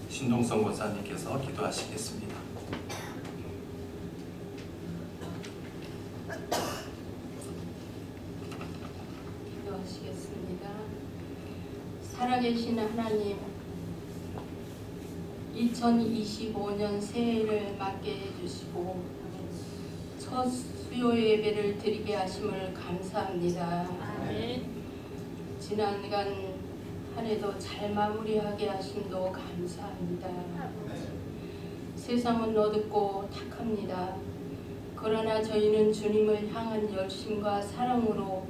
신동성 권사님께서 기도하시겠습니다. 기도하시겠습니다. 살아계신 하나님, 2025년 새해를 맞게 해주시고 첫 수요 예배를 드리게 하심을 감사합니다. 아멘. 지난간 한 해도 잘 마무리하게 하심도 감사합니다. 세상은 어둡고 탁합니다. 그러나 저희는 주님을 향한 열심과 사랑으로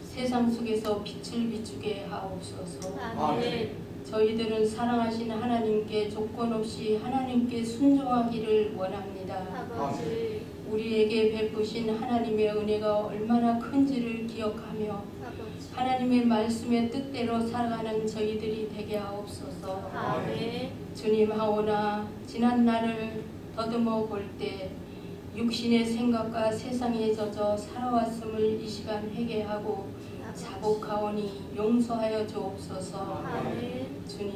세상 속에서 빛을 비추게 하옵소서. 아멘. 저희들은 사랑하신 하나님께 조건 없이 하나님께 순종하기를 원합니다. 아버지. 우리에게 베푸신 하나님의 은혜가 얼마나 큰지를 기억하며 아버지. 하나님의 말씀의 뜻대로 살아가는 저희들이 되게 하옵소서. 아멘. 주님 하오나 지난 날을 더듬어 볼 때 육신의 생각과 세상에 젖어 살아왔음을 이 시간 회개하고 자복하오니 용서하여 주옵소서. 아멘. 주님,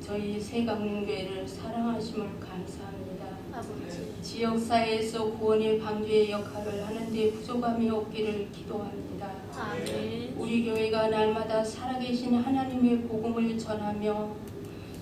저희 새강릉교회를 사랑하심을 감사합니다. 아버지. 지역사회에서 구원의 방주의 역할을 하는데 부족함이 없기를 기도합니다. 아멘. 우리 교회가 날마다 살아계신 하나님의 복음을 전하며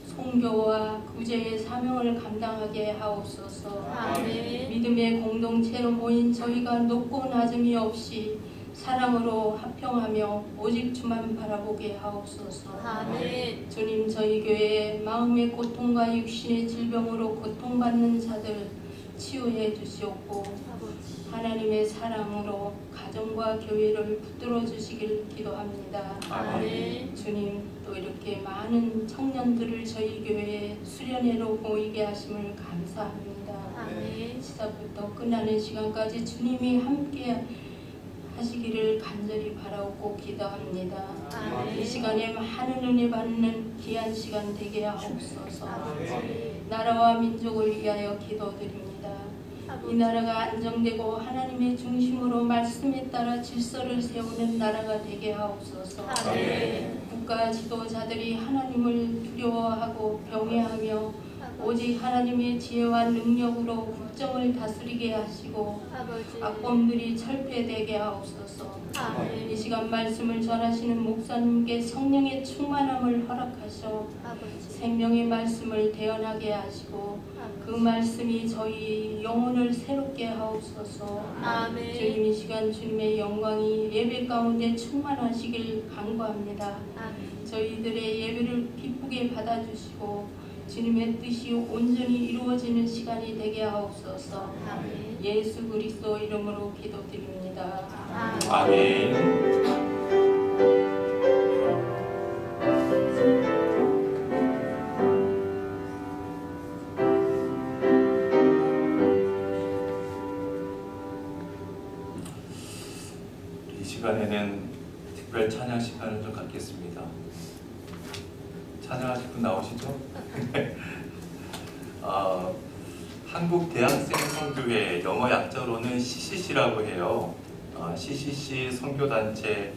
선교와 구제의 사명을 감당하게 하옵소서. 아멘. 믿음의 공동체로 모인 저희가 높고 낮음이 없이 사랑으로 합평하며 오직 주만 바라보게 하옵소서. 아멘. 주님, 저희 교회에 마음의 고통과 육신의 질병으로 고통받는 자들 치유해 주시옵고 아버지. 하나님의 사랑으로 가정과 교회를 붙들어 주시길 기도합니다. 아멘. 주님, 또 이렇게 많은 청년들을 저희 교회에 수련회로 모이게 하심을 감사합니다. 아멘. 시작부터 끝나는 시간까지 주님이 함께 하시기를 간절히 바라옵고 기도합니다. 아멘. 이 시간에 많은 은혜 받는 귀한 시간 되게 하옵소서. 아버지. 나라와 민족을 위하여 기도드립니다. 이 나라가 안정되고 하나님의 중심으로 말씀에 따라 질서를 세우는 나라가 되게 하옵소서. 아멘. 국가 지도자들이 하나님을 두려워하고 경외하며 오직 하나님의 지혜와 능력으로 국정을 다스리게 하시고 아버지. 악범들이 철폐되게 하옵소서. 아멘. 이 시간 말씀을 전하시는 목사님께 성령의 충만함을 허락하셔 아버지. 생명의 말씀을 대언하게 하시고 그 말씀이 저희 영혼을 새롭게 하옵소서. 아멘. 주님, 이 시간 주님의 영광이 예배 가운데 충만하시길 간구합니다. 아멘. 저희들의 예배를 기쁘게 받아주시고 주님의 뜻이 온전히 이루어지는 시간이 되게 하옵소서. 아멘. 예수 그리스도 이름으로 기도드립니다. 아멘. 이 시간에는 특별 찬양 시간을 좀 갖겠습니다. 찬양하실 분 나오시죠? 한국 대학생 선교회 영어 약자로는 CCC라고 해요. CCC 선교단체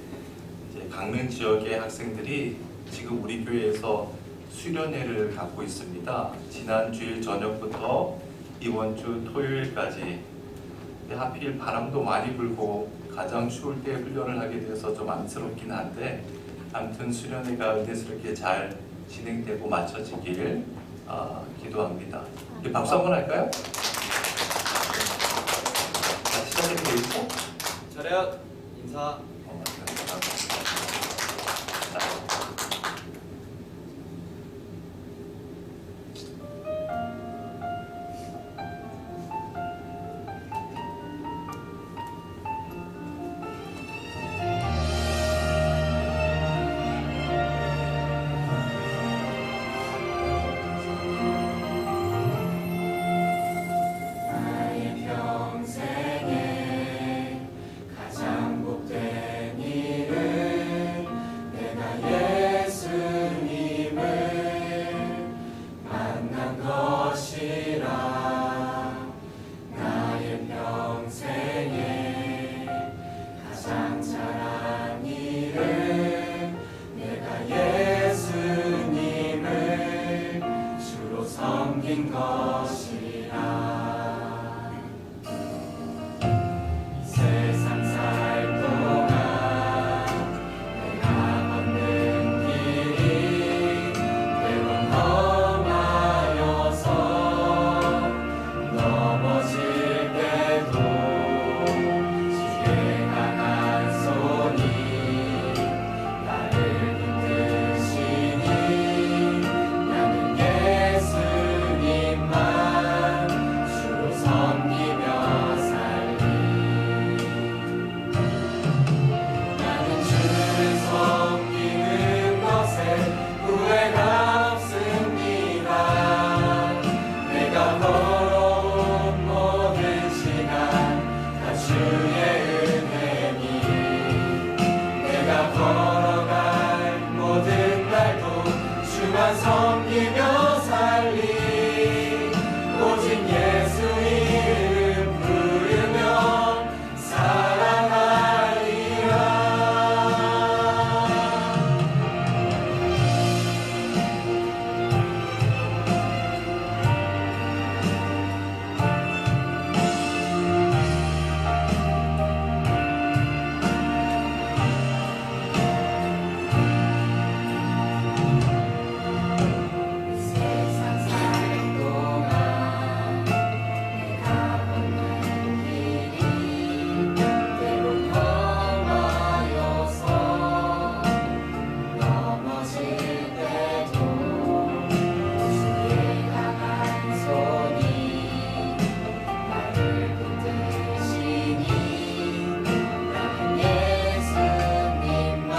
강릉 지역의 학생들이 지금 우리 교회에서 수련회를 갖고 있습니다. 지난 주일 저녁부터 이번 주 토요일까지. 하필 바람도 많이 불고 가장 추울 때 훈련을 하게 돼서 좀 안쓰럽긴 한데 아무튼 수련회가 은혜스럽게 잘 진행되고 마쳐지길 기도합니다. 박수 한번 할까요? 자, 시작해도 되겠죠? 차렷 인사. 나의 평생에 가장 복된 섬긴 것이라. 이 세상 살 동안 내가 걷는 길이 때론 험하여서 넘어질 때도 지게 강한 손이 나를 붙드시니 나는 예수님만 주로 섬기며 살리. 나는 주를 섬기는 것에 후회가 없습니다. 내가 걸어온 모든 시간 다 주의 은혜니 내가 걸어갈 모든 날도 주만 섬기며 살리. 오직 예수 이름 부르며 살아가리라. 세상 살 동안 내가 걷는 길이 때론 험하여서 넘어질 때도 주의 강한 손이 나를 붙드시니 나는 예수님만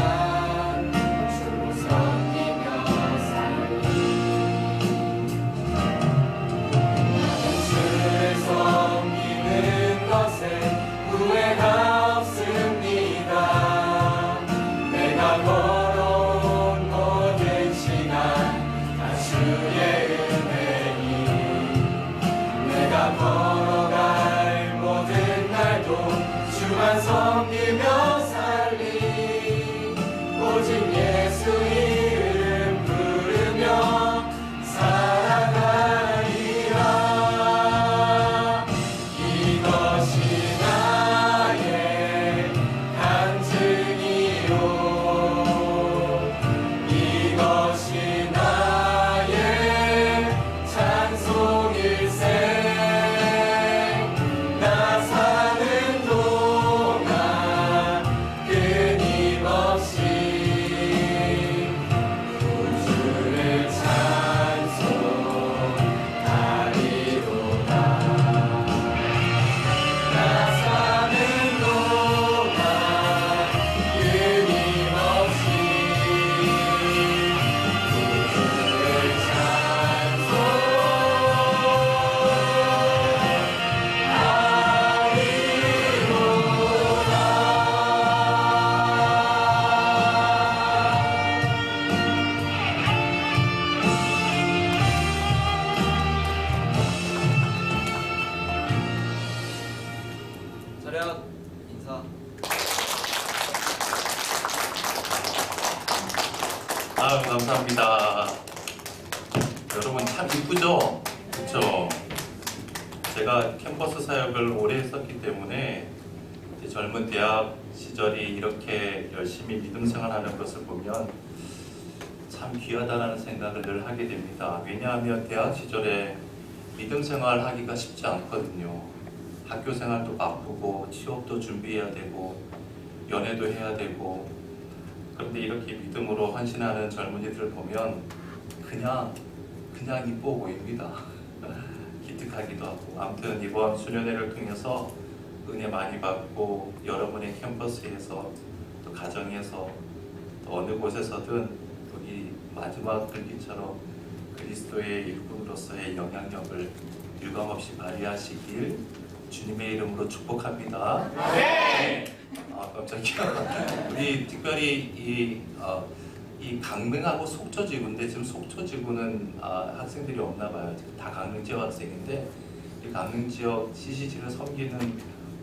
주로 섬기며 살리. 나는 주를 섬기는 것에 후회가 없습니다. 내가 걸어온 모든 시간 다 주의 은혜니 내가 걸어갈 모든 날도 주만 섬기며 살리. 오직 예수 이름 부르며 살아가리라. 이것이 나의 간증이요 이것이 나의 찬송일세. 나 사는 동안 끊임없이 구주를 찬송하리로다. 나 사는 동안 끊임없이 구주를 차렷 인사. 아유, 감사합니다. 여러분 참 이쁘죠? 그렇죠? 제가 캠퍼스 사역을 오래 했었기 때문에 이제 젊은 대학 시절이 이렇게 열심히 믿음 생활하는 것을 보면 참 귀하다라는 생각을 늘 하게 됩니다. 왜냐하면 대학 시절에 믿음 생활하기가 쉽지 않거든요. 학교 생활도 바쁘고 취업도 준비해야 되고 연애도 해야 되고, 그런데 이렇게 믿음으로 헌신하는 젊은이들을 보면 그냥 이뻐 보입니다. 기특하기도 하고. 아무튼 이번 수련회를 통해서 은혜 많이 받고 여러분의 캠퍼스에서 또 가정에서 또 어느 곳에서든 우리 마지막 불빛처럼 그리스도의 일꾼으로서의 영향력을 유감없이 발휘하시길 주님의 이름으로 축복합니다. 네. 깜짝이야. 우리 특별히 이 강릉하고 속초지구인데 지금 속초지구는 학생들이 없나 봐요. 다 강릉 지역 학생인데 이 강릉 지역 CCC를 섬기는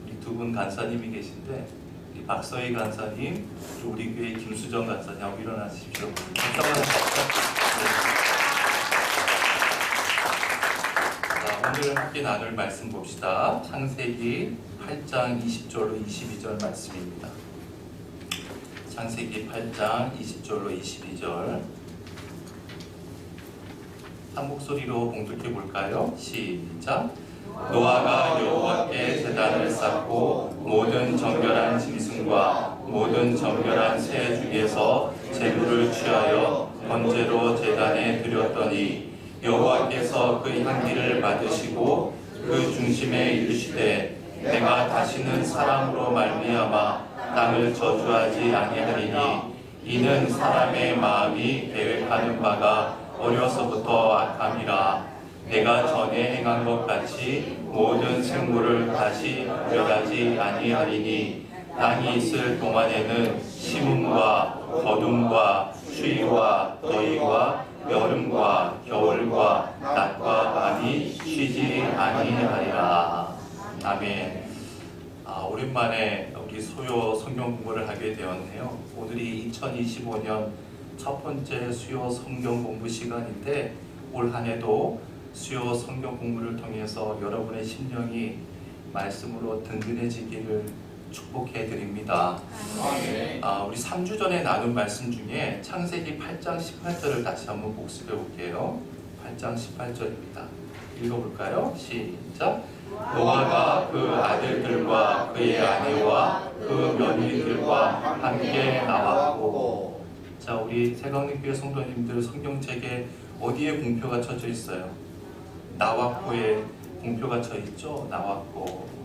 이 두 분 간사님이 계신데 이 박서희 간사님 그리고 우리 교회 김수정 간사님하고 일어나십시오. 박수 한번 하십시오. 오늘 함께 나눌 말씀 봅시다. 창세기 8장 20절로 22절 말씀입니다. 창세기 8장 20절로 22절. 한 목소리로 봉독해 볼까요? 시작. 노아가 여호와께 제단을 쌓고 모든 정결한 짐승과 모든 정결한 새 중에서 제물을 취하여 번제로 제단에 드렸더니 여호와께서 그 향기를 받으시고 그 중심에 이르시되 내가 다시는 사람으로 말미암아 땅을 저주하지 아니하리니 이는 사람의 마음이 계획하는 바가 어려서부터 악함이라. 내가 전에 행한 것 같이 모든 생물을 다시 멸하지 아니하리니 땅이 있을 동안에는 심음과 거둠과 추위와 더위와 여름과 겨울과 낮과 밤이 쉬지 아니하리라. 아멘. 오랜만에 우리 수요 성경 공부를 하게 되었네요. 오늘이 2025년 첫 번째 수요 성경 공부 시간인데 올 한 해도 수요 성경 공부를 통해서 여러분의 심령이 말씀으로 든든해지기를 축복해 드립니다. 우리 3주 전에 나눈 말씀 중에 창세기 8장 18절을 다시 한번 복습해 볼게요. 8장 18절입니다. 읽어볼까요? 시작. 노아가 그 아들들과 그의 아내와 그 며느리들과 함께 나왔고. 자, 우리 세강림교회 성도님들 성경책에 어디에 공표가 쳐져 있어요? 나왔고에 공표가 쳐 있죠? 나왔고.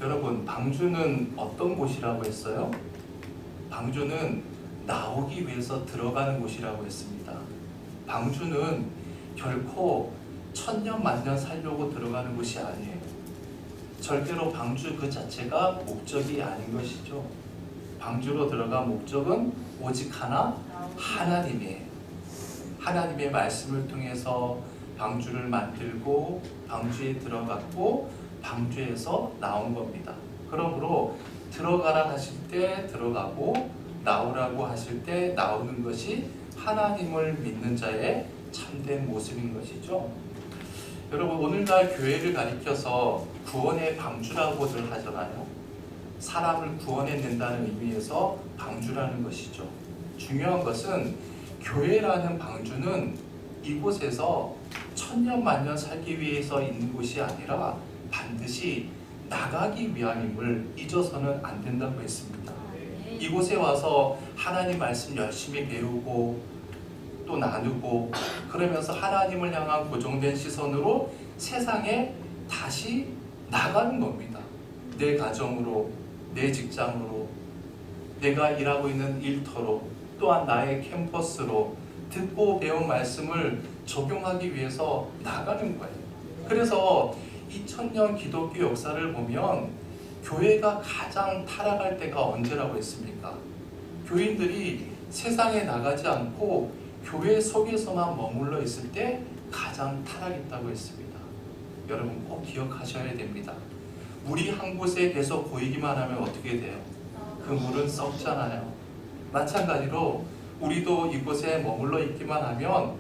여러분, 방주는 어떤 곳이라고 했어요? 방주는 나오기 위해서 들어가는 곳이라고 했습니다. 방주는 결코 천년 만년 살려고 들어가는 곳이 아니에요. 절대로 방주 그 자체가 목적이 아닌 것이죠. 방주로 들어간 목적은 오직 하나, 하나님이에요. 하나님의 말씀을 통해서 방주를 만들고 방주에 들어갔고 방주에서 나온 겁니다. 그러므로 들어가라 하실 때 들어가고 나오라고 하실 때 나오는 것이 하나님을 믿는 자의 참된 모습인 것이죠. 여러분, 오늘날 교회를 가리켜서 구원의 방주라고들 하잖아요. 사람을 구원해낸다는 의미에서 방주라는 것이죠. 중요한 것은 교회라는 방주는 이곳에서 천년 만년 살기 위해서 있는 곳이 아니라 반드시 나가기 위함임을 잊어서는 안 된다고 했습니다. 이곳에 와서 하나님 말씀 열심히 배우고 또 나누고 그러면서 하나님을 향한 고정된 시선으로 세상에 다시 나가는 겁니다. 내 가정으로, 내 직장으로, 내가 일하고 있는 일터로, 또한 나의 캠퍼스로 듣고 배운 말씀을 적용하기 위해서 나가는 거예요. 그래서 2000년 기독교 역사를 보면 교회가 가장 타락할 때가 언제라고 했습니까? 교인들이 세상에 나가지 않고 교회 속에서만 머물러 있을 때 가장 타락했다고 했습니다. 여러분 꼭 기억하셔야 됩니다. 물이 한 곳에 계속 고이기만 하면 어떻게 돼요? 그 물은 썩잖아요. 마찬가지로 우리도 이곳에 머물러 있기만 하면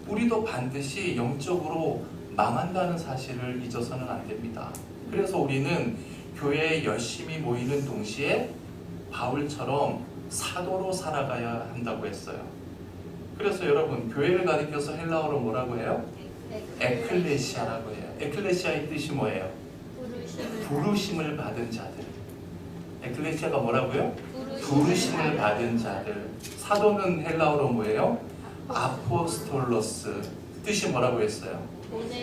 우리도 반드시 영적으로 망한다는 사실을 잊어서는 안 됩니다. 그래서 우리는 교회에 열심히 모이는 동시에 바울처럼 사도로 살아가야 한다고 했어요. 그래서 여러분, 교회를 가리켜서 헬라어로 뭐라고 해요? 에클레시아라고 해요. 에클레시아의 뜻이 뭐예요? 부르심을 받은 자들. 에클레시아가 뭐라고요? 부르심을 받은 자들. 사도는 헬라어로 뭐예요? 아포스톨로스. 뜻이 뭐라고 했어요?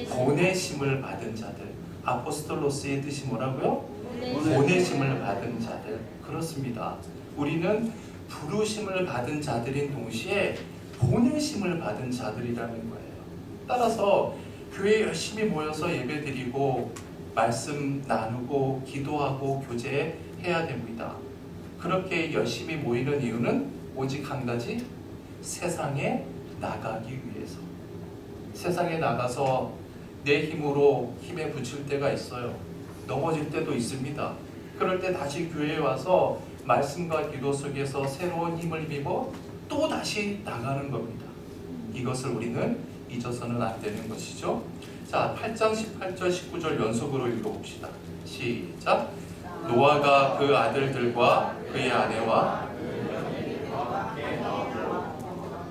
보내심을 받은 자들. 아포스톨로스의 뜻이 뭐라고요? 보내심을 받은 자들. 그렇습니다. 우리는 부르심을 받은 자들인 동시에 보내심을 받은 자들이라는 거예요. 따라서 교회에 열심히 모여서 예배드리고 말씀 나누고 기도하고 교제해야 됩니다. 그렇게 열심히 모이는 이유는 오직 한 가지, 세상에 나가기 위해서. 세상에 나가서 내 힘으로 힘에 부칠 때가 있어요. 넘어질 때도 있습니다. 그럴 때 다시 교회에 와서 말씀과 기도 속에서 새로운 힘을 입어 또 다시 나가는 겁니다. 이것을 우리는 잊어서는 안 되는 것이죠. 자, 8장 18절 19절 연속으로 읽어봅시다. 시작. 노아가 그 아들들과 그의 아내와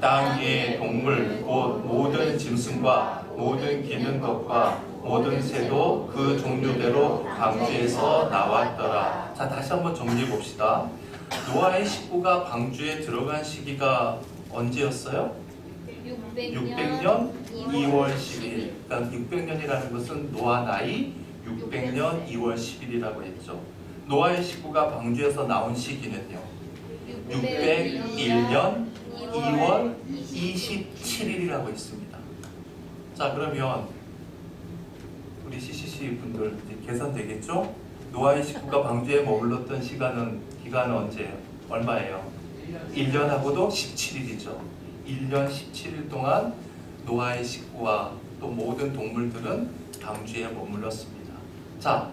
땅 위의 동물 곧 모든 짐승과 모든 기는 것과 모든 새도 그 종류대로 방주에서 나왔더라. 자, 다시 한번 정리해 봅시다. 노아의 식구가 방주에 들어간 시기가 언제였어요? 600년 2월 10일. 그러니까 600년이라는 것은 노아 나이 600년 2월 10일이라고 했죠. 노아의 식구가 방주에서 나온 시기는요, 601년 2월 27일이라고 했습니다. 자, 그러면 우리 CCC 분들 이제 계산되겠죠? 노아의 식구가 방주에 머물렀던 기간은 언제예요? 얼마예요? 1년하고도 17일이죠. 1년 17일 동안 노아의 식구와 또 모든 동물들은 방주에 머물렀습니다. 자,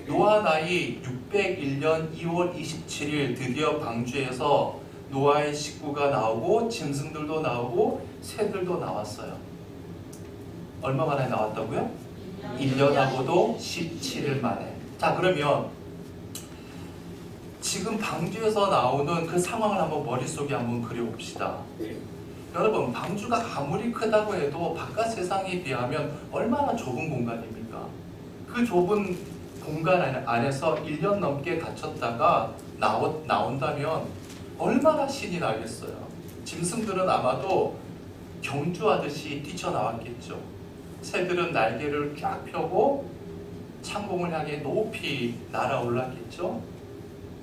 노아 나이 601년 2월 27일 드디어 방주에서 노아의 식구가 나오고 짐승들도 나오고 새들도 나왔어요. 얼마 만에 나왔다고요? 1년하고도 17일 만에. 자, 그러면 지금 방주에서 나오는 그 상황을 한번 머릿속에 한번 그려봅시다. 여러분, 방주가 아무리 크다고 해도 바깥 세상에 비하면 얼마나 좁은 공간입니까? 그 좁은 공간 안에서 1년 넘게 갇혔다가 나온다면 얼마나 신이 나겠어요. 짐승들은 아마도 경주하듯이 뛰쳐나왔겠죠. 새들은 날개를 쫙 펴고 창공을 향해 높이 날아올랐겠죠.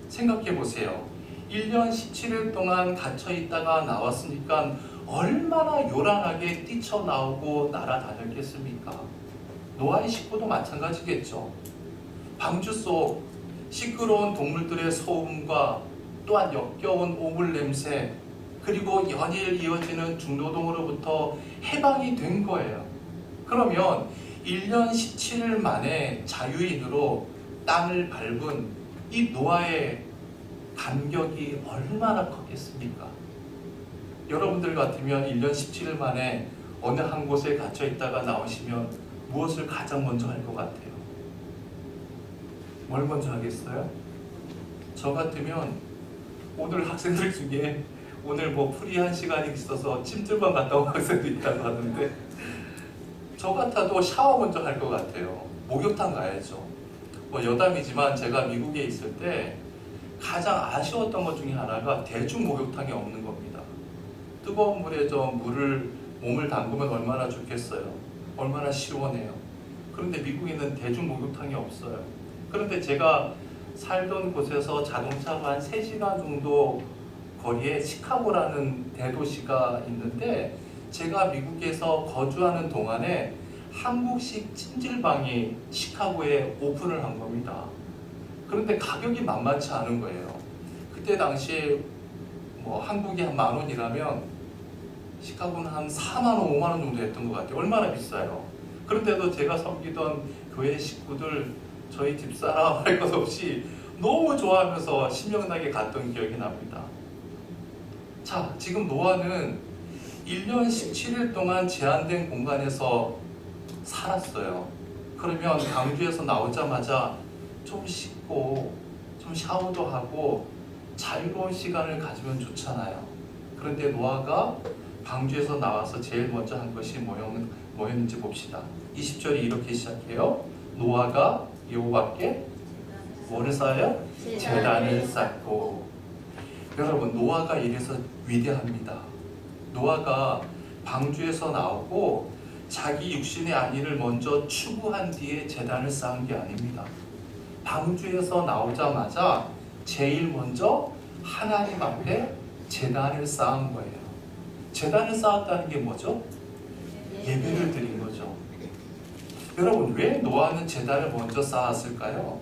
생각해 보세요. 1년 17일 동안 갇혀 있다가 나왔으니까 얼마나 요란하게 뛰쳐나오고 날아다녔겠습니까? 노아의 식구도 마찬가지겠죠. 방주 속 시끄러운 동물들의 소음과 또한 역겨운 오물 냄새, 그리고 연일 이어지는 중노동으로부터 해방이 된 거예요. 그러면 1년 17일 만에 자유인으로 땅을 밟은 이 노아의 감격이 얼마나 컸겠습니까? 여러분들 같으면 1년 17일 만에 어느 한 곳에 갇혀 있다가 나오시면 무엇을 가장 먼저 할 것 같아요? 뭘 먼저 하겠어요? 저 같으면 오늘 학생들 중에 오늘 뭐 프리한 시간이 있어서 찜질방 갔다 온 학생도 있다고 하는데 저 같아도 샤워 먼저 할 것 같아요. 목욕탕 가야죠. 뭐 여담이지만 제가 미국에 있을 때 가장 아쉬웠던 것 중에 하나가 대중 목욕탕이 없는 겁니다. 뜨거운 물에 몸을 담그면 얼마나 좋겠어요. 얼마나 시원해요. 그런데 미국에는 대중 목욕탕이 없어요. 그런데 제가 살던 곳에서 자동차로 한 3시간 정도 거리에 시카고라는 대도시가 있는데 제가 미국에서 거주하는 동안에 한국식 찜질방이 시카고에 오픈을 한 겁니다. 그런데 가격이 만만치 않은 거예요. 그때 당시에 뭐 한국이 한 10,000원이라면 시카고는 한 4만원, 5만원 정도 했던 것 같아요. 얼마나 비싸요. 그런데도 제가 섬기던 교회 식구들, 저희 집사람 할 것 없이 너무 좋아하면서 신명나게 갔던 기억이 납니다. 자, 지금 노아는 1년 17일 동안 제한된 공간에서 살았어요. 그러면 방주에서 나오자마자 좀 씻고 좀 샤워도 하고 자유로운 시간을 가지면 좋잖아요. 그런데 노아가 방주에서 나와서 제일 먼저 한 것이 뭐였는지 봅시다. 20절이 이렇게 시작해요. 노아가 여호와께 뭐를 쌓아요? 제단을 쌓고. 여러분, 노아가 이래서 위대합니다. 노아가 방주에서 나오고 자기 육신의 안위를 먼저 추구한 뒤에 제단을 쌓은 게 아닙니다. 방주에서 나오자마자 제일 먼저 하나님 앞에 제단을 쌓은 거예요. 제단을 쌓았다는 게 뭐죠? 예배를 드린 거죠. 여러분, 왜 노아는 제단을 먼저 쌓았을까요?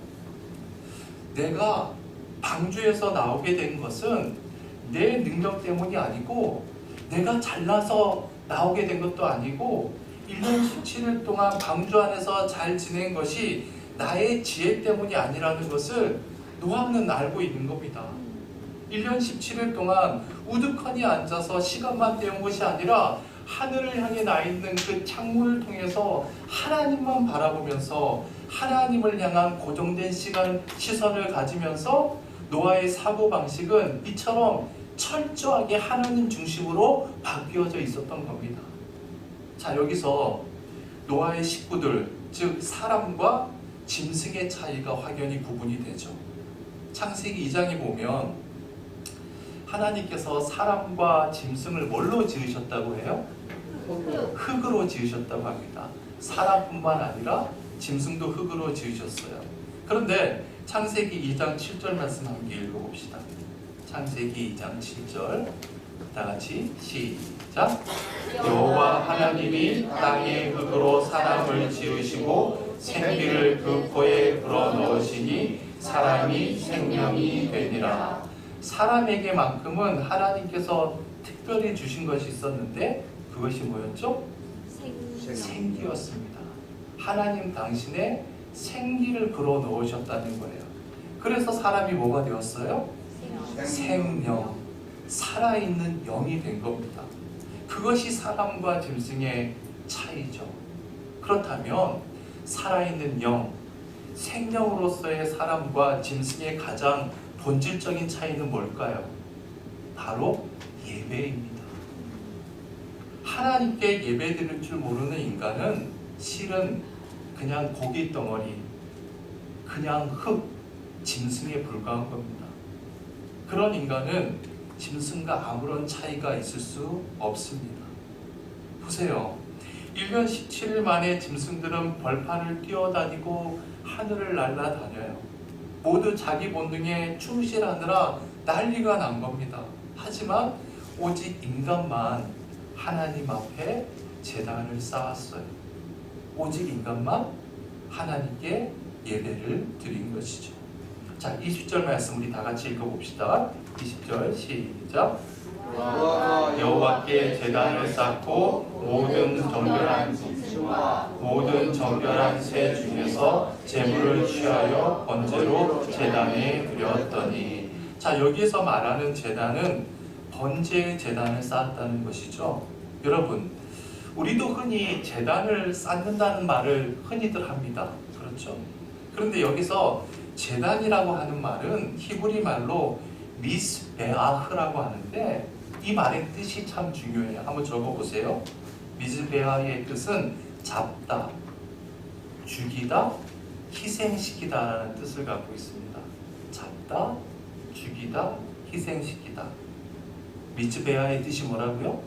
내가 방주에서 나오게 된 것은 내 능력 때문이 아니고 내가 잘나서 나오게 된 것도 아니고 1년 17일 동안 방주 안에서 잘 지낸 것이 나의 지혜 때문이 아니라는 것을 노아는 알고 있는 겁니다. 1년 17일 동안 우두커니 앉아서 시간만 때운 것이 아니라 하늘을 향해 나 있는 그 창문을 통해서 하나님만 바라보면서 하나님을 향한 고정된 시선을 가지면서 노아의 사고방식은 이처럼 철저하게 하나님 중심으로 바뀌어져 있었던 겁니다. 자, 여기서 노아의 식구들, 즉 사람과 짐승의 차이가 확연히 구분이 되죠. 창세기 2장에 보면 하나님께서 사람과 짐승을 뭘로 지으셨다고 해요? 흙으로 지으셨다고 합니다. 사람뿐만 아니라 짐승도 흙으로 지으셨어요. 그런데 창세기 2장 7절 말씀 함께 읽어봅시다. 창세기 2장 7절 다 같이 시작. 여호와 하나님이 땅의 흙으로 사람을 지으시고 생기를 그 코에 불어넣으시니 사람이 생명이 되니라. 사람에게만큼은 하나님께서 특별히 주신 것이 있었는데 그것이 뭐였죠? 생기였습니다. 하나님 당신의 생기를 불어넣으셨다는 거예요. 그래서 사람이 뭐가 되었어요? 생명, 살아있는 영이 된 겁니다. 그것이 사람과 짐승의 차이죠. 그렇다면 살아있는 영, 생명으로서의 사람과 짐승의 가장 본질적인 차이는 뭘까요? 바로 예배입니다. 하나님께 예배 드릴 줄 모르는 인간은 실은 그냥 고기 덩어리, 그냥 흙, 짐승에 불과한 겁니다. 그런 인간은 짐승과 아무런 차이가 있을 수 없습니다. 보세요. 1년 17일 만에 짐승들은 벌판을 뛰어다니고 하늘을 날아다녀요. 모두 자기 본능에 충실하느라 난리가 난 겁니다. 하지만 오직 인간만 하나님 앞에 제단을 쌓았어요. 오직 인간만 하나님께 예배를 드린 것이죠. 자, 20절 말씀 우리 다 같이 읽어봅시다. 20절 시작. 여호와께 제단을 쌓고 모든 정결한 새 중에서 제물을 취하여 번제로 제단에 드렸더니. 자, 여기에서 말하는 제단은 번제의 제단을 쌓았다는 것이죠. 여러분, 우리도 흔히 제단을 쌓는다는 말을 흔히들 합니다. 그렇죠? 그런데 여기서 제단이라고 하는 말은 히브리 말로 미스베아흐라고 하는데 이 말의 뜻이 참 중요해요. 한번 적어보세요. 미스베아의 뜻은 잡다, 죽이다, 희생시키다라는 뜻을 갖고 있습니다. 잡다, 죽이다, 희생시키다. 미즈베아의 뜻이 뭐라고요?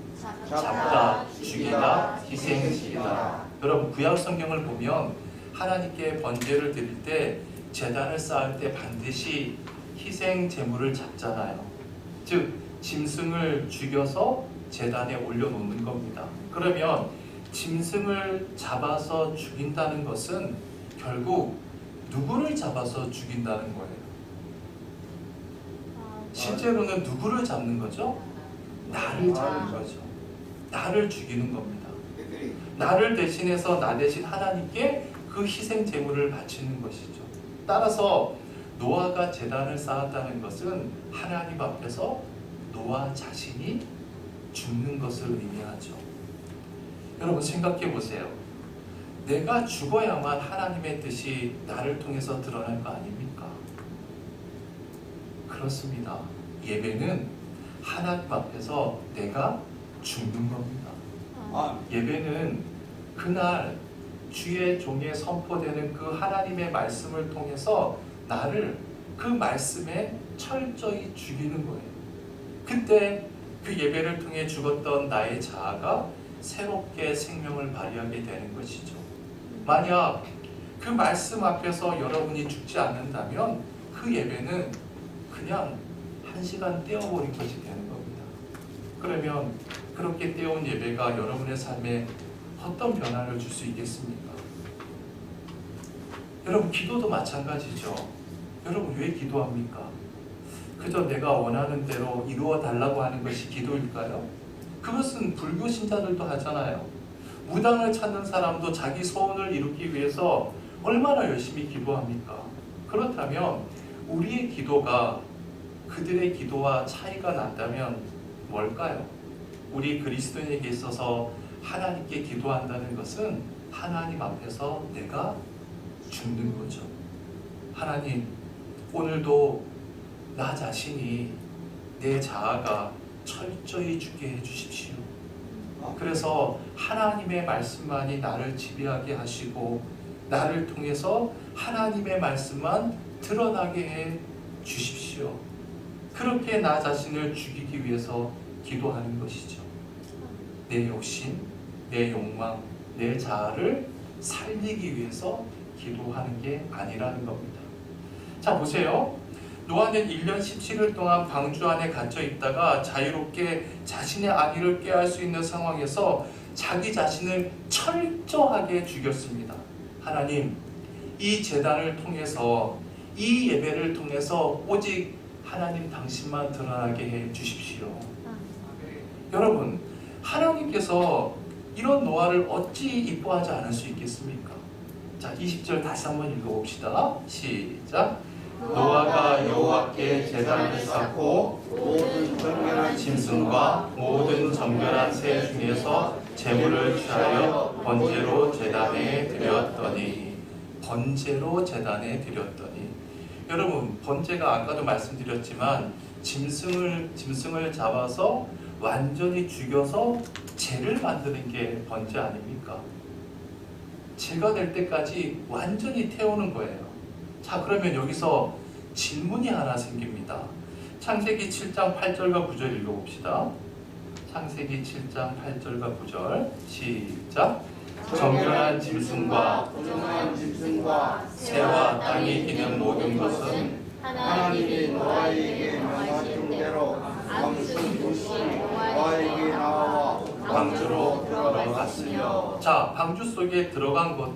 잡다, 죽이다, 희생시키다. 여러분, 구약 성경을 보면 하나님께 번제를 드릴 때, 제단을 쌓을 때 반드시 희생 제물을 잡잖아요. 즉 짐승을 죽여서 제단에 올려놓는 겁니다. 그러면 짐승을 잡아서 죽인다는 것은 결국 누구를 잡아서 죽인다는 거예요? 실제로는 누구를 잡는 거죠? 나를 잡는 거죠. 나를 죽이는 겁니다. 나를 대신해서 나 대신 하나님께 그 희생 제물을 바치는 것이죠. 따라서 노아가 제단을 쌓았다는 것은 하나님 앞에서 노아 자신이 죽는 것을 의미하죠. 여러분 생각해 보세요. 내가 죽어야만 하나님의 뜻이 나를 통해서 드러날 거 아닙니까? 그렇습니다. 예배는 하나님 앞에서 내가 죽는 겁니다. 예배는 그날 주의 종에 선포되는 그 하나님의 말씀을 통해서 나를 그 말씀에 철저히 죽이는 거예요. 그때 그 예배를 통해 죽었던 나의 자아가 새롭게 생명을 발휘하게 되는 것이죠. 만약 그 말씀 앞에서 여러분이 죽지 않는다면 그 예배는 그냥 1시간 떼어버린 것이 되는 겁니다. 그러면 그렇게 떼어온 예배가 여러분의 삶에 어떤 변화를 줄 수 있겠습니까? 여러분, 기도도 마찬가지죠. 여러분, 왜 기도합니까? 그저 내가 원하는 대로 이루어 달라고 하는 것이 기도일까요? 그것은 불교 신자들도 하잖아요. 무당을 찾는 사람도 자기 소원을 이루기 위해서 얼마나 열심히 기도합니까? 그렇다면 우리의 기도가 그들의 기도와 차이가 난다면 뭘까요? 우리 그리스도인에게 있어서 하나님께 기도한다는 것은 하나님 앞에서 내가 죽는 거죠. 하나님, 오늘도 나 자신이, 내 자아가 철저히 죽게 해주십시오. 그래서 하나님의 말씀만이 나를 지배하게 하시고 나를 통해서 하나님의 말씀만 드러나게 해 주십시오. 그렇게 나 자신을 죽이기 위해서 기도하는 것이죠. 내 욕심, 내 욕망, 내 자아를 살리기 위해서 기도하는 게 아니라는 겁니다. 자, 보세요. 노아는 1년 17일 동안 방주 안에 갇혀 있다가 자유롭게 자신의 아기를 꾀할 수 있는 상황에서 자기 자신을 철저하게 죽였습니다. 하나님, 이 제단을 통해서, 이 예배를 통해서 오직 하나님 당신만 드러나게 해 주십시오. 여러분, 하나님께서 이런 노아를 어찌 이뻐하지 않을 수 있겠습니까? 자, 20절 다시 한번 읽어봅시다. 시작. 노아가 여호와께 제단을 쌓고 모든 정결한 짐승과 모든 정결한 새 중에서 제물을 취하여 번제로 제단에 드렸더니, 번제로 제단에 드렸더니, 여러분, 번제가 아까도 말씀드렸지만 짐승을 잡아서 완전히 죽여서 제를 만드는 게 번제 아닙니까? 제가 될 때까지 완전히 태우는 거예요. 자, 그러면 여기서 질문이 하나 생깁니다. 창세기 7장 8절과 9절 읽어봅시다. 창세기 7장 8절과 9절 시작. 정결한 짐승과 부정한 짐승과 새와 땅에 기는 모든 것은 하나님이 노아에게 명하신 대로 암수 두시 노아에게 나와 방주로 들어갔으며. 자, 방주 속에 들어간 것,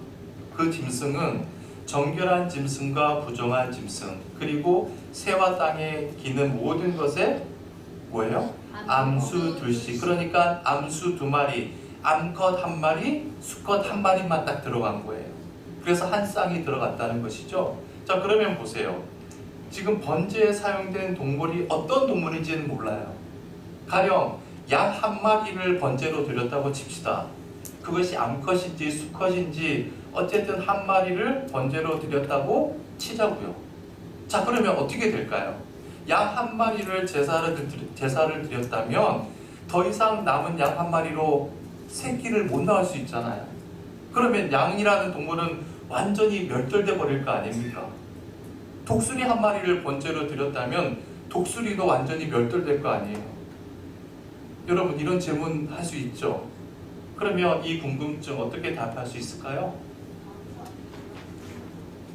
그 짐승은 정결한 짐승과 부정한 짐승, 그리고 새와 땅에 기는 모든 것에 뭐예요? 암수 둘씩. 그러니까 암수 2마리, 암컷 1마리, 수컷 1마리만 딱 들어간 거예요. 그래서 한 쌍이 들어갔다는 것이죠. 자, 그러면 보세요. 지금 번제에 사용된 동물이 어떤 동물인지는 몰라요. 가령 양 1마리를 번제로 드렸다고 칩시다. 그것이 암컷인지 수컷인지 어쨌든 1마리를 번제로 드렸다고 치자고요. 자, 그러면 어떻게 될까요? 양 1마리를 제사를 드렸다면 더 이상 남은 양 1마리로 새끼를 못 낳을 수 있잖아요. 그러면 양이라는 동물은 완전히 멸절돼 버릴 거 아닙니까? 독수리 1마리를 번제로 드렸다면 독수리도 완전히 멸절될 거 아니에요. 여러분, 이런 질문 할 수 있죠? 그러면 이 궁금증 어떻게 답할 수 있을까요?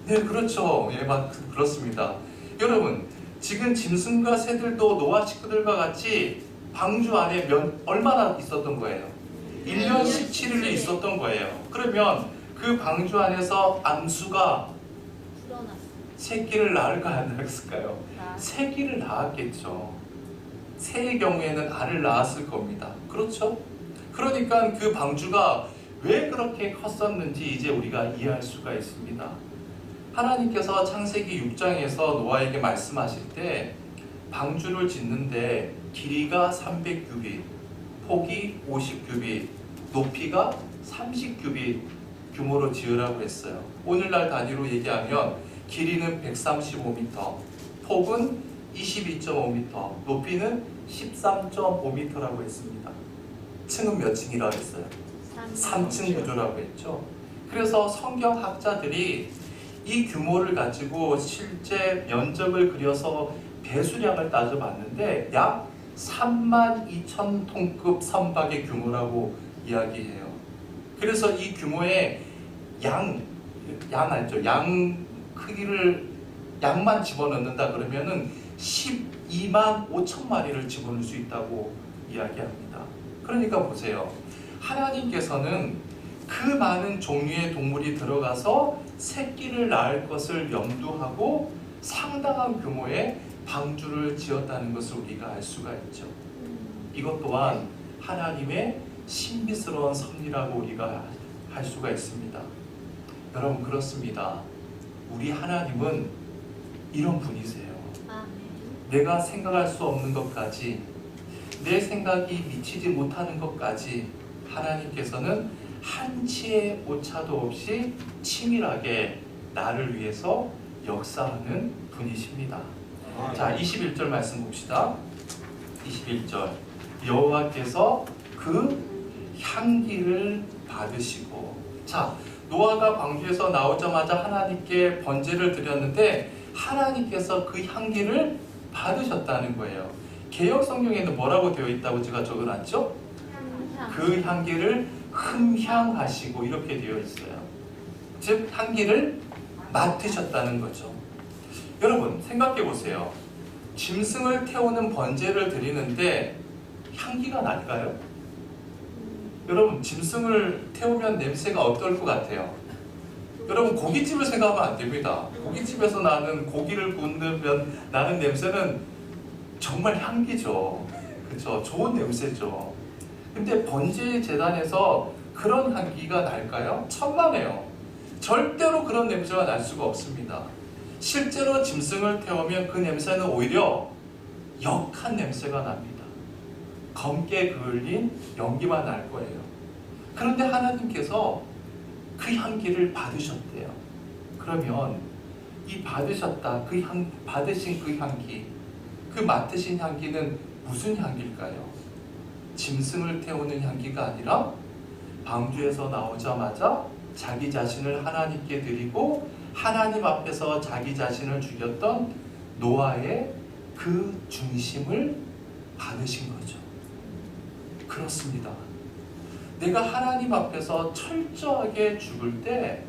네, 그렇죠. 예, 그렇습니다. 여러분, 지금 짐승과 새들도 노아 식구들과 같이 방주 안에 얼마나 있었던 거예요? 1년 17일이 있었던 거예요. 그러면 그 방주 안에서 암수가 새끼를 낳을까 안 낳았을까요? 새끼를 낳았겠죠. 새의 경우에는 알을 낳았을 겁니다. 그렇죠? 그러니까 그 방주가 왜 그렇게 컸었는지 이제 우리가 이해할 수가 있습니다. 하나님께서 창세기 6장에서 노아에게 말씀하실 때 방주를 짓는데 길이가 300규빗, 폭이 50규빗, 높이가 30규빗 규모로 지으라고 했어요. 오늘날 단위로 얘기하면 길이는 135m, 폭은 22.5m, 높이는 13.5m라고 했습니다. 층은 몇 층이라고 했어요? 3층 구조라고 했죠. 그래서 성경학자들이 이 규모를 가지고 실제 면적을 그려서 배수량을 따져봤는데 약 32,000톤급 선박의 규모라고 이야기해요. 그래서 이 규모의 양 알죠? 양 크기를 양만 집어넣는다 그러면은 12만 5천 마리를 집어넣을 수 있다고 이야기합니다. 그러니까 보세요. 하나님께서는 그 많은 종류의 동물이 들어가서 새끼를 낳을 것을 염두하고 상당한 규모의 방주를 지었다는 것을 우리가 알 수가 있죠. 이것 또한 하나님의 신비스러운 섭리라고 우리가 할 수가 있습니다. 여러분, 그렇습니다. 우리 하나님은 이런 분이세요. 내가 생각할 수 없는 것까지 내 생각이 미치지 못하는 것까지 하나님께서는 한치의 오차도 없이 치밀하게 나를 위해서 역사하는 분이십니다. 자, 21절 말씀 봅시다. 21절. 여호와께서 그 향기를 받으시고. 자, 노아가 광주에서 나오자마자 하나님께 번제를 드렸는데 하나님께서 그 향기를 받으셨다는 거예요. 개역 성경에는 뭐라고 되어 있다고 제가 적어놨죠? 그 향기를 흠향하시고 이렇게 되어 있어요. 즉 향기를 맡으셨다는 거죠. 여러분 생각해 보세요. 짐승을 태우는 번제를 드리는데 향기가 날까요? 여러분 짐승을 태우면 냄새가 어떨 것 같아요? 여러분 고깃집을 생각하면 안 됩니다. 고깃집에서 나는 고기를 굽으면 나는 냄새는 정말 향기죠. 그렇죠? 좋은 냄새죠. 근데 번제 제단에서 그런 향기가 날까요? 천만에요. 절대로 그런 냄새가 날 수가 없습니다. 실제로 짐승을 태우면 그 냄새는 오히려 역한 냄새가 납니다. 검게 그을린 연기만 날 거예요. 그런데 하나님께서 그 향기를 받으셨대요. 그러면 이 받으셨다, 받으신 그 향기, 그 맡으신 향기는 무슨 향기일까요? 짐승을 태우는 향기가 아니라 방주에서 나오자마자 자기 자신을 하나님께 드리고 하나님 앞에서 자기 자신을 죽였던 노아의 그 중심을 받으신 거죠. 그렇습니다. 내가 하나님 앞에서 철저하게 죽을 때,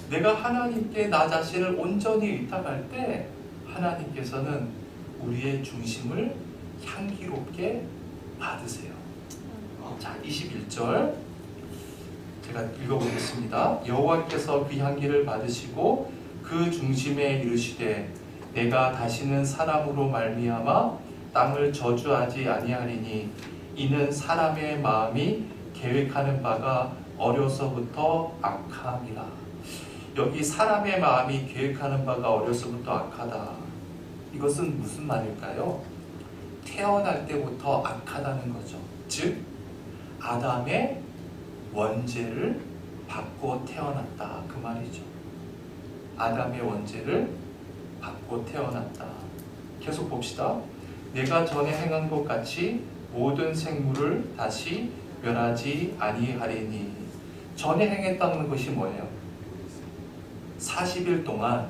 내가 하나님께 나 자신을 온전히 의탁할 때 하나님께서는 우리의 중심을 향기롭게 받으세요. 자, 21절 제가 읽어보겠습니다. 여호와께서 그 향기를 받으시고 그 중심에 이르시되 내가 다시는 사람으로 말미암아 땅을 저주하지 아니하리니 이는 사람의 마음이 계획하는 바가 어려서부터 악함이라. 여기 사람의 마음이 계획하는 바가 어려서부터 악하다. 이것은 무슨 말일까요? 태어날 때부터 악하다는 거죠. 즉 아담의 원죄를 받고 태어났다, 그 말이죠. 아담의 원죄를 받고 태어났다. 계속 봅시다. 내가 전에 행한 것 같이 모든 생물을 다시 멸하지 아니하리니. 전에 행했다는 것이 뭐예요? 40일 동안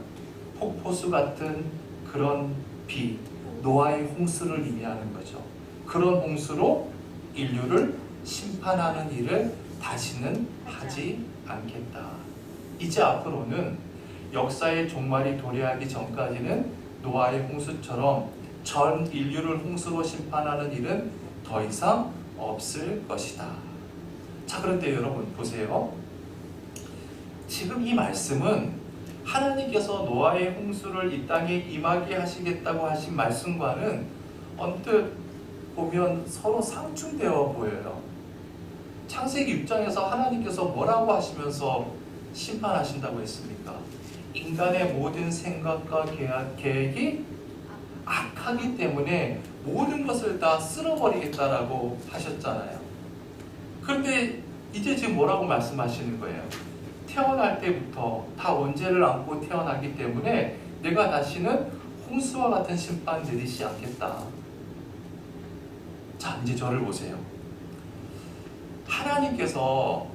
폭포수 같은 그런 비, 노아의 홍수를 의미하는 거죠. 그런 홍수로 인류를 심판하는 일을 다시는 하지 않겠다. 이제 앞으로는 역사의 종말이 도래하기 전까지는 노아의 홍수처럼 전 인류를 홍수로 심판하는 일은 더 이상 없을 것이다. 자, 그런데 여러분 보세요. 지금 이 말씀은 하나님께서 노아의 홍수를 이 땅에 임하게 하시겠다고 하신 말씀과는 언뜻 보면 서로 상충되어 보여요. 창세기 6장에서 하나님께서 뭐라고 하시면서 심판하신다고 했습니까? 인간의 모든 생각과 계획이 악하기 때문에 모든 것을 다 쓸어버리겠다라고 하셨잖아요. 그런데 이제 지금 뭐라고 말씀하시는 거예요? 태어날 때부터 다 원죄를 안고 태어나기 때문에 내가 다시는 홍수와 같은 심판 내리지 않겠다. 자, 이제 저를 보세요. 하나님께서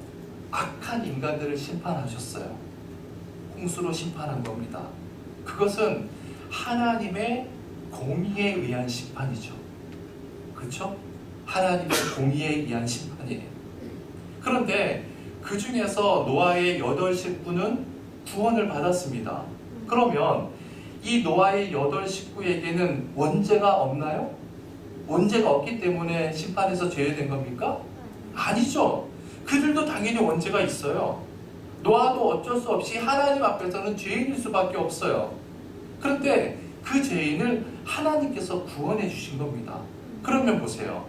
악한 인간들을 심판하셨어요. 홍수로 심판한 겁니다. 그것은 하나님의 공의에 의한 심판이죠. 그렇죠? 하나님의 공의에 의한 심판이에요. 그런데 그 중에서 노아의 8식구는 구원을 받았습니다. 그러면 이 노아의 8식구에게는 원죄가 없나요? 원죄가 없기 때문에 심판에서 제외된 겁니까? 아니죠. 그들도 당연히 원죄가 있어요. 노아도 어쩔 수 없이 하나님 앞에서는 죄인일 수밖에 없어요. 그런데 그 죄인을 하나님께서 구원해 주신 겁니다. 그러면 보세요.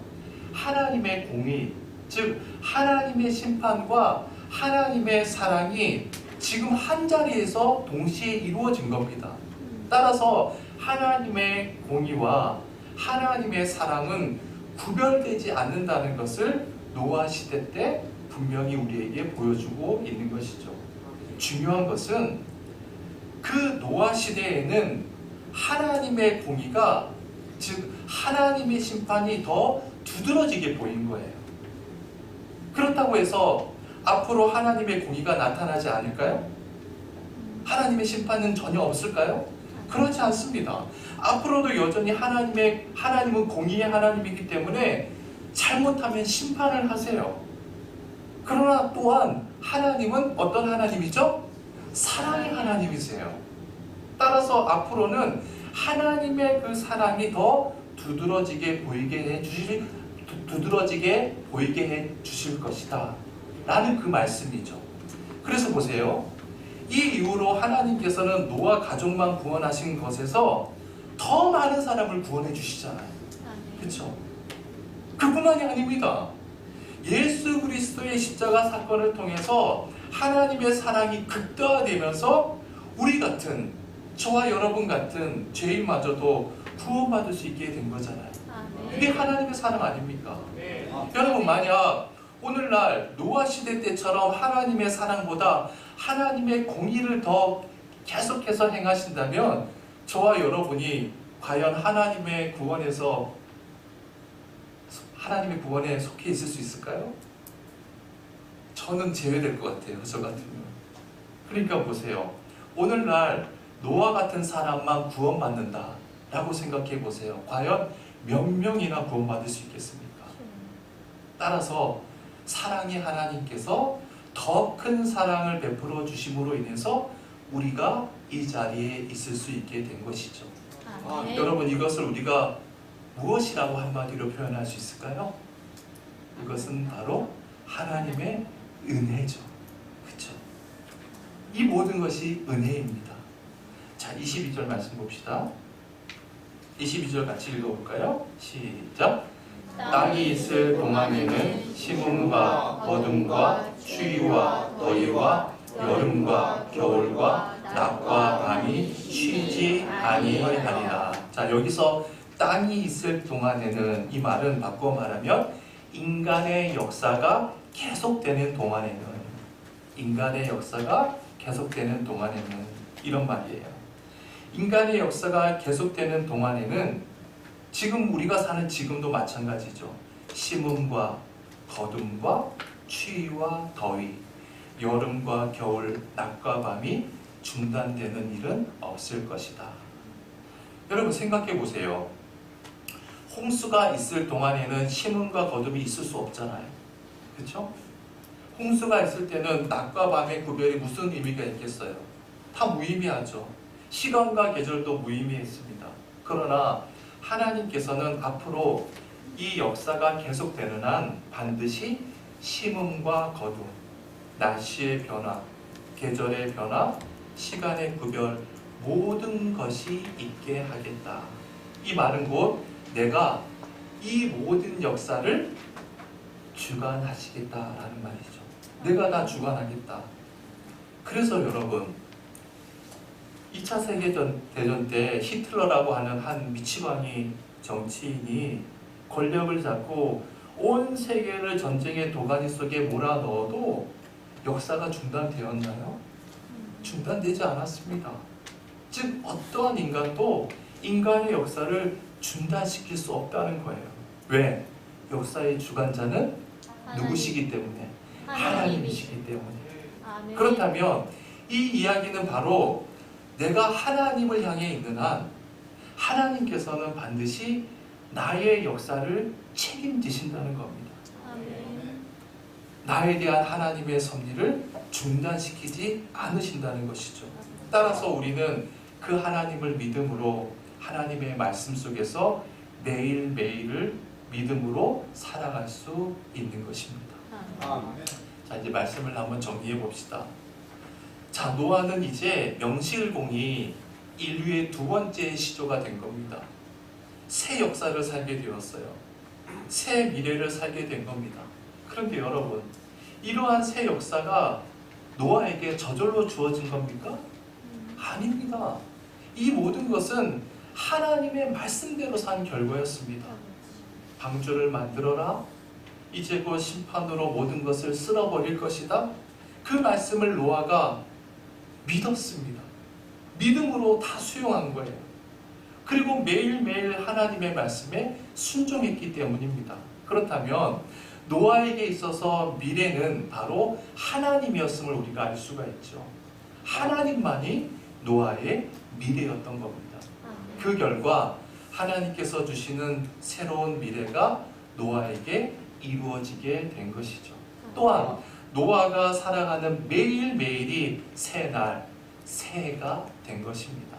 하나님의 공의, 즉 하나님의 심판과 하나님의 사랑이 지금 한 자리에서 동시에 이루어진 겁니다. 따라서 하나님의 공의와 하나님의 사랑은 구별되지 않는다는 것을 노아 시대 때 분명히 우리에게 보여주고 있는 것이죠. 중요한 것은 그 노아 시대에는 하나님의 공의가, 즉 하나님의 심판이 더 두드러지게 보인 거예요. 그렇다고 해서 앞으로 하나님의 공의가 나타나지 않을까요? 하나님의 심판은 전혀 없을까요? 그렇지 않습니다. 앞으로도 여전히 하나님은 공의의 하나님이기 때문에 잘못하면 심판을 하세요. 그러나 또한 하나님은 어떤 하나님이죠? 사랑의 하나님이세요. 따라서 앞으로는 하나님의 그 사랑이 더 두드러지게 보이게 해 주실 것이다 라는 그 말씀이죠. 그래서 보세요. 이 이후로 하나님께서는 노아 가족만 구원하신 것에서 더 많은 사람을 구원해 주시잖아요. 그렇죠? 그뿐만이 아닙니다. 예수 그리스도의 십자가 사건을 통해서 하나님의 사랑이 극대화되면서 우리 같은, 저와 여러분 같은 죄인마저도 구원받을 수 있게 된 거잖아요. 이게 하나님의 사랑 아닙니까? 여러분, 만약 오늘날 노아 시대 때처럼 하나님의 사랑보다 하나님의 공의를 더 계속해서 행하신다면 저와 여러분이 과연 하나님의 구원에 속해 있을 수 있을까요? 저는 제외될 것 같아요. 저 같으면. 그러니까 보세요. 오늘날 노아 같은 사람만 구원받는다 라고 생각해 보세요. 과연 몇 명이나 구원받을 수 있겠습니까? 따라서 사랑의 하나님께서 더 큰 사랑을 베풀어 주심으로 인해서 우리가 이 자리에 있을 수 있게 된 것이죠. 여러분, 이것을 우리가 무엇이라고 한마디로 표현할 수 있을까요? 이것은 바로 하나님의 은혜죠. 그렇죠? 이 모든 것이 은혜입니다. 자, 22절 말씀 봅시다. 22절 같이 읽어볼까요? 시작. 땅이 있을 동안에는 심음과 거둠과 추위와 더위와 여름과 겨울과 낮과 밤이 쉬지 아니하리라. 자, 여기서 땅이 있을 동안에는, 이 말은 바꿔 말하면 인간의 역사가 계속되는 동안에는, 인간의 역사가 계속되는 동안에는, 이런 말이에요. 인간의 역사가 계속되는 동안에는 지금 우리가 사는 지금도 마찬가지죠. 심음과 거둠과 추위와 더위, 여름과 겨울, 낮과 밤이 중단되는 일은 없을 것이다. 여러분, 생각해 보세요. 홍수가 있을 동안에는 심음과 거둠이 있을 수 없잖아요. 그렇죠? 홍수가 있을 때는 낮과 밤의 구별이 무슨 의미가 있겠어요? 다 무의미하죠. 시간과 계절도 무의미했습니다. 그러나 하나님께서는 앞으로 이 역사가 계속되는 한 반드시 심음과 거둠, 날씨의 변화, 계절의 변화, 시간의 구별, 모든 것이 있게 하겠다. 이 말은 곧 내가 이 모든 역사를 주관하시겠다라는 말이죠. 내가 다 주관하겠다. 그래서 여러분, 2차 세계대전 때 히틀러라고 하는 한 미치광이 정치인이 권력을 잡고 온 세계를 전쟁의 도가니 속에 몰아넣어도 역사가 중단되었나요? 중단되지 않았습니다. 즉 어떠한 인간도 인간의 역사를 중단시킬 수 없다는 거예요. 왜? 역사의 주관자는 누구시기 때문에? 하나님이시기 때문에. 그렇다면 이 이야기는 바로 내가 하나님을 향해 있는 한 하나님께서는 반드시 나의 역사를 책임지신다는 겁니다. 나에 대한 하나님의 섭리를 중단시키지 않으신다는 것이죠. 따라서 우리는 그 하나님을 믿음으로 하나님의 말씀 속에서 매일매일을 믿음으로 살아갈 수 있는 것입니다. 자, 이제 말씀을 한번 정리해 봅시다. 자, 노아는 이제 명실공히 인류의 두 번째 시조가 된 겁니다. 새 역사를 살게 되었어요. 새 미래를 살게 된 겁니다. 그런데 여러분, 이러한 새 역사가 노아에게 저절로 주어진 겁니까? 아닙니다. 이 모든 것은 하나님의 말씀대로 산 결과였습니다. 방주를 만들어라. 이제 곧 심판으로 모든 것을 쓸어버릴 것이다. 그 말씀을 노아가 믿었습니다. 믿음으로 다 수용한 거예요. 그리고 매일매일 하나님의 말씀에 순종했기 때문입니다. 그렇다면 노아에게 있어서 미래는 바로 하나님이었음을 우리가 알 수가 있죠. 하나님만이 노아의 미래였던 겁니다. 그 결과 하나님께서 주시는 새로운 미래가 노아에게 이루어지게 된 것이죠. 또한 노아가 살아가는 매일매일이 새날, 새해가 된 것입니다.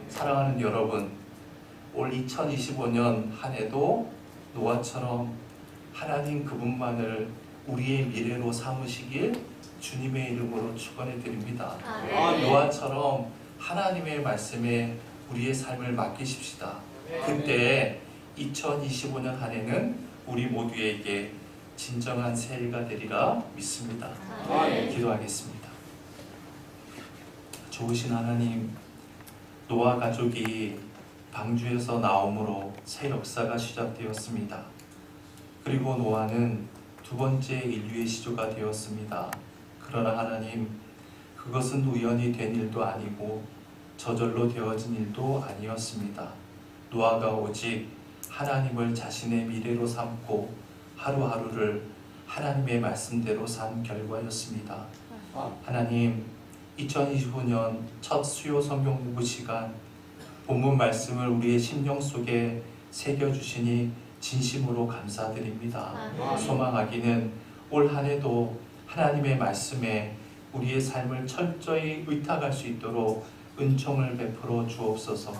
사랑하는 여러분, 올 2025년 한 해도 노아처럼 하나님 그분만을 우리의 미래로 삼으시길 주님의 이름으로 축원해 드립니다. 노아처럼 하나님의 말씀에 우리의 삶을 맡기십시다. 그때 2025년 한 해는 우리 모두에게 진정한 새해가 되리라 믿습니다. 기도하겠습니다. 좋으신 하나님, 노아 가족이 방주에서 나옴으로 새 역사가 시작되었습니다. 그리고 노아는 두 번째 인류의 시조가 되었습니다. 그러나 하나님, 그것은 우연히 된 일도 아니고 저절로 되어진 일도 아니었습니다. 노아가 오직 하나님을 자신의 미래로 삼고 하루하루를 하나님의 말씀대로 산 결과였습니다. 하나님, 2025년 첫 수요 성경 공부 시간 본문 말씀을 우리의 심령 속에 새겨주시니 진심으로 감사드립니다. 소망하기는 올 한 해도 하나님의 말씀에 우리의 삶을 철저히 의탁할 수 있도록 은총을 베풀어 주옵소서.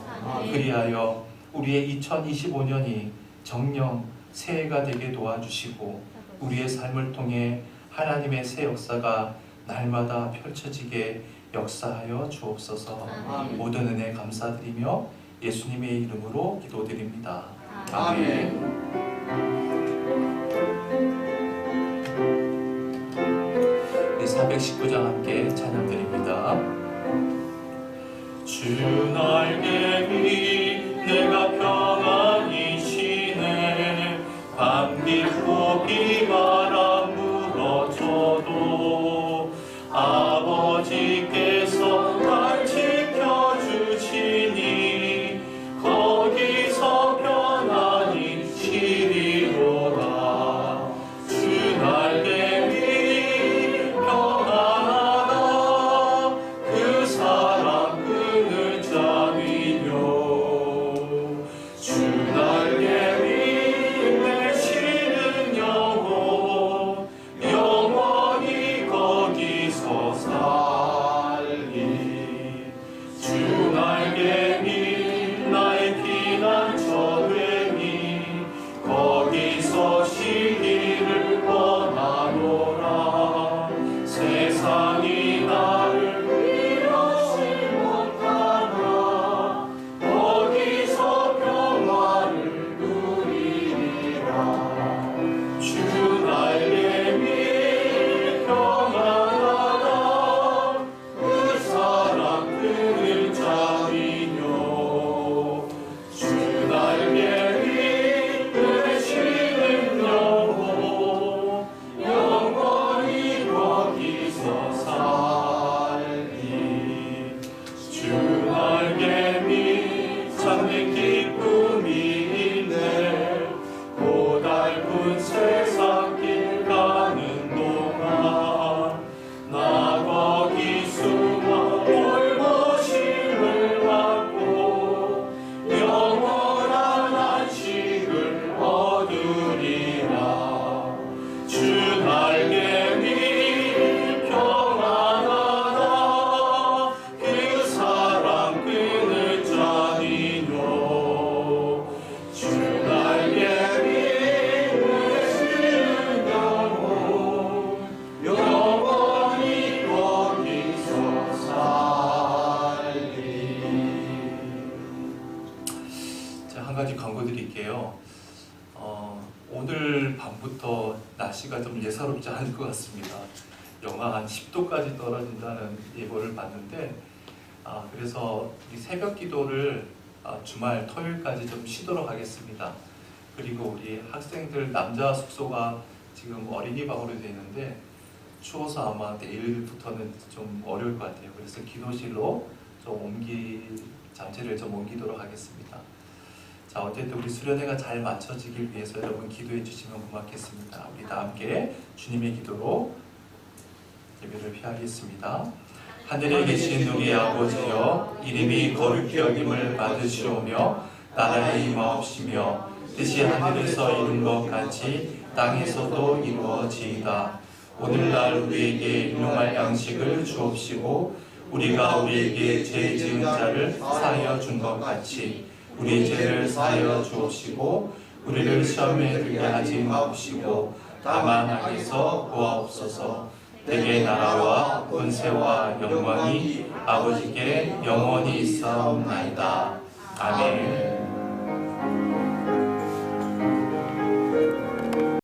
그리하여 우리의 2025년이 정령 새해가 되게 도와주시고 우리의 삶을 통해 하나님의 새 역사가 날마다 펼쳐지게 역사하여 주옵소서. 모든 은혜 감사드리며 예수님의 이름으로 기도드립니다. 아멘. 우리 419장 함께 찬양드립니다. 주 날개위 내가 평안히 쉬네. 밤 깊고 비바람 불어쳐도 아버지께서 날 지켜주시니 거기서 편안히 쉬리로다. 주 날개 위 평안하다. 그 사랑 끈을 잡이뇨. 주 날개 위 내 쉬는 영혼 영원히 거기서 살리. 주 날개 위 나의 피난처 되니 거기서 쉬기를 원하노라. 세상이 나를 이루지 못하나 거기서 평안을 누리리라. 주 날개 위 평안하다. 그 사랑 끈을 잡이뇨. 주 날개 위 내 쉬는 영혼 영원히 거기서 살리. 주 날개 위 참된 기쁨이 있네. 고달픈 세상 길 가는 동안 나 거기 숨어 올모심을 받고 영원한 안식을 얻으리라. 주 날개 위 평안하다. 그 사랑 끈을 잡이뇨. 주 날개 위 내 쉬는 영혼 영원히 거기서 살리. 자, 한 가지 광고 드릴게요. 오늘 밤부터 날씨가 좀 예사롭지 않을 것 같습니다. 영하 한 10도까지 떨어진다는 예보를 봤는데, 그래서 이 새벽 기도를 주말 토요일까지 좀 쉬도록 하겠습니다. 그리고 우리 학생들 남자 숙소가 지금 어린이방으로 되어 있는데 추워서 아마 내일부터는 좀 어려울 것 같아요. 그래서 기도실로 잠재를 좀 옮기도록 하겠습니다. 자, 어쨌든 우리 수련회가 잘 마쳐지길 위해서 여러분 기도해 주시면 고맙겠습니다. 우리 다 함께 주님의 기도로 예배를 피하겠습니다. 하늘에 계신 우리 아버지여, 이름이 거룩히 여김을 받으시오며 나라의 임하옵시며 뜻이 하늘에서 이룬 것 같이 땅에서도 이루어지이다. 오늘날 우리에게 일용할 양식을 주옵시고 우리가 우리에게 죄 지은 자를 사하여 준 것 같이 우리 죄를 사하여 주옵시고 우리를 시험에 들게 하지 마옵시고 다만 악에서 구하옵소서. 대개 나라와 권세와 영광이 아버지께 영원히 있사옵나이다. 아멘.